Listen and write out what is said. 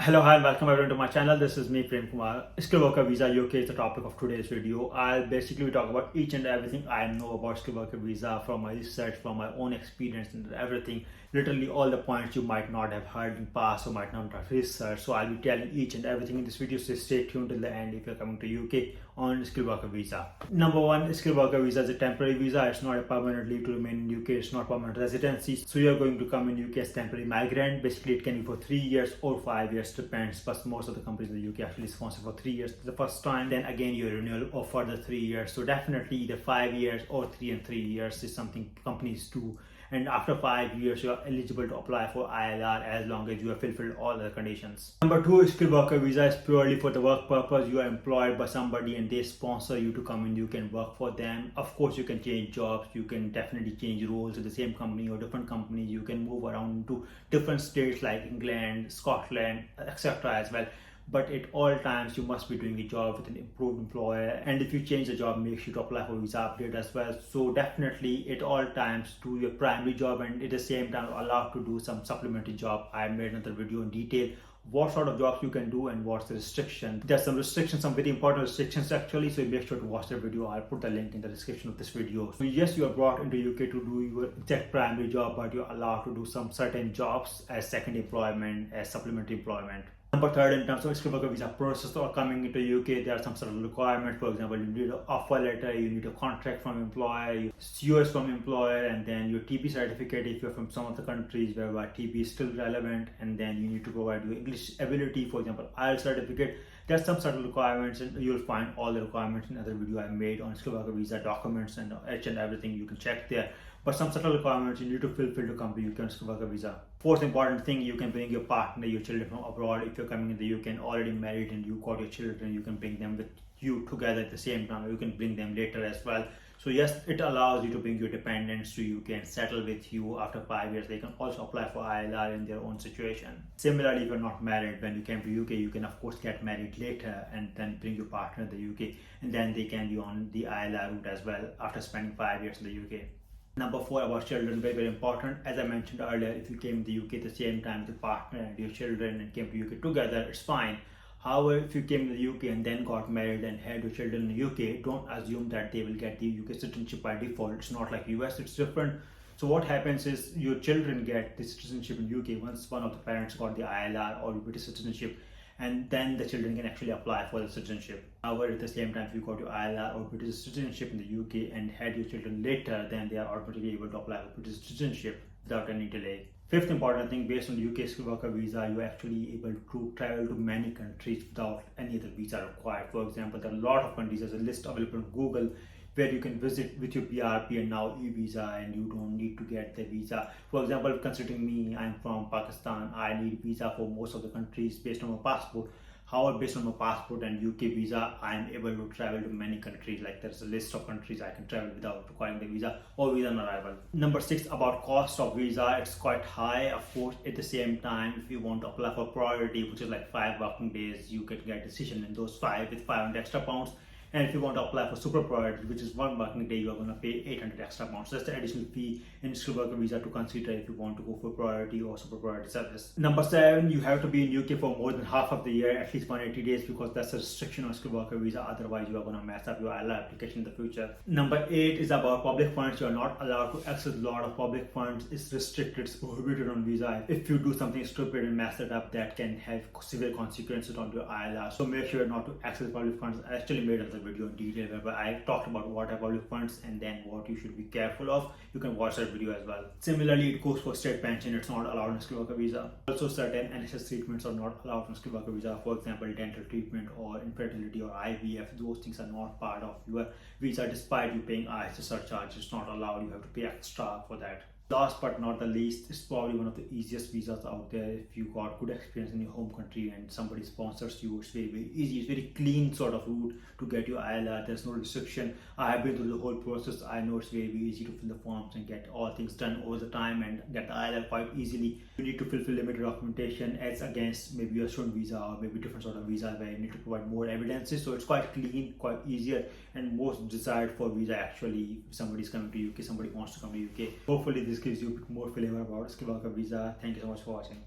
Hello, hi, and welcome everyone to my channel. This is me, KUMAR. Skilled worker visa UK is the topic of today's video. I'll basically talk about each and everything I know about skilled worker visa from my research, from my own experience, and everything. Literally all the points you might not have heard in past or might not have researched. So I'll be telling each and everything in this video. So stay tuned till the end if you're coming to UK on skilled worker visa. Number one, skilled worker visa is a temporary visa. It's not a permanent leave to remain in UK. It's not permanent residency. So you're going to come in UK as temporary migrant. Basically, it can be for 3 years or 5 years, depends. But most of the companies in the UK actually sponsor for 3 years the first time. Then again, your renewal of further 3 years. So definitely either 5 years or 3 and 3 years is something companies do. And after 5 years, you are eligible to apply for ILR as long as you have fulfilled all the conditions. Number two, skilled worker visa is purely for the work purpose. You are employed by somebody and they sponsor you to come in. You can work for them. Of course, you can change jobs. You can definitely change roles in the same company or different companies. You can move around to different states like England, Scotland, etc. as well. But at all times you must be doing a job with an approved employer, and if you change the job, make sure to apply for visa update as well. So definitely at all times do your primary job, and at the same time allowed to do some supplementary job. I made another video in detail what sort of jobs you can do and what's the restriction. There's some restrictions, some very important restrictions actually, so make sure to watch the video. I'll put the link in the description of this video. So yes, you are brought into UK to do your exact primary job, but you're allowed to do some certain jobs as second employment, as supplementary employment. Number third, in terms of skilled worker visa process or coming into UK, there are some sort of requirements. For example, you need an offer letter, you need a contract from employer, COS from employer, and then your TB certificate if you're from some of the countries where TB is still relevant, and then you need to provide your English ability, for example, IELTS certificate. There's some sort of requirements, and you'll find all the requirements in other video I made on skilled worker visa documents and each and everything. You can check there. But some sort of requirements you need to fulfill to come to UK on skilled worker visa. Fourth important thing, you can bring your partner, your children from abroad. If you're coming in the UK and already married and you got your children, you can bring them with you together at the same time. You can bring them later as well. So yes, it allows you to bring your dependents to UK and settle with you after 5 years. They can also apply for ILR in their own situation. Similarly, if you're not married, when you came to UK, you can of course get married later and then bring your partner in the UK, and then they can be on the ILR route as well after spending 5 years in the UK. Number four, about children, very important. As I mentioned earlier, if you came to the UK at the same time with your partner and your children and came to UK together, it's fine. However, if you came to the UK and then got married and had your children in the UK, don't assume that they will get the UK citizenship by default. It's not like US, it's different. So what happens is your children get the citizenship in UK once one of the parents got the ILR or British citizenship, and then the children can actually apply for the citizenship. However, at the same time, if you got your ILR or British citizenship in the UK and had your children later, then they are automatically able to apply for British citizenship without any delay. Fifth important thing, based on the UK skilled worker visa, you're actually able to travel to many countries without any other visa required. For example, there are a lot of countries, there's a list available on Google where you can visit with your PRP and now e-visa, and you don't need to get the visa. For example, considering me, I'm from Pakistan, I need visa for most of the countries based on my passport. However, based on my passport and UK visa, I'm able to travel to many countries. Like there's a list of countries I can travel without requiring the visa or visa on arrival. Number six, about cost of visa, it's quite high. Of course, at the same time, if you want to apply for priority, which is like 5 working days, you can get a decision in those 5 with 500 extra pounds. And if you want to apply for super priority, which is 1 working day, you are going to pay 800 extra pounds. So that's the additional fee in skilled worker visa to consider if you want to go for priority or super priority service. Number 7, you have to be in UK for more than half of the year, at least 180 days, because that's a restriction on skilled worker visa. Otherwise, you are going to mess up your ILR application in the future. Number 8 is about public funds. You are not allowed to access a lot of public funds. It's restricted, it's prohibited on visa. If you do something stupid and mess it up, that can have severe consequences on your ILR. So make sure not to access public funds. I actually made a video in detail where I talked about what are public funds and then what you should be careful of. You can watch that video as well. Similarly, it goes for state pension. It's not allowed on skilled worker visa. Also, certain NHS treatments are not allowed on skilled worker visa. For example, dental treatment or infertility or IVF. Those things are not part of your visa despite you paying IHS surcharge. It's not allowed. You have to pay extra for that. Last but not the least, it's probably one of the easiest visas out there. If you got good experience in your home country and somebody sponsors you, it's very easy. It's very clean sort of route to get your ILR. There's no restriction. I have been through the whole process. I know it's very easy to fill the forms and get all things done over the time and get the ILR quite easily. You need to fulfill limited documentation as against maybe a student visa or maybe different sort of visa where you need to provide more evidences. So it's quite clean, quite easier, and most desired for visa actually. If somebody's coming to UK, somebody wants to come to UK. Hopefully this gives you a bit more flavor about skilled worker visa. Thank you so much for watching.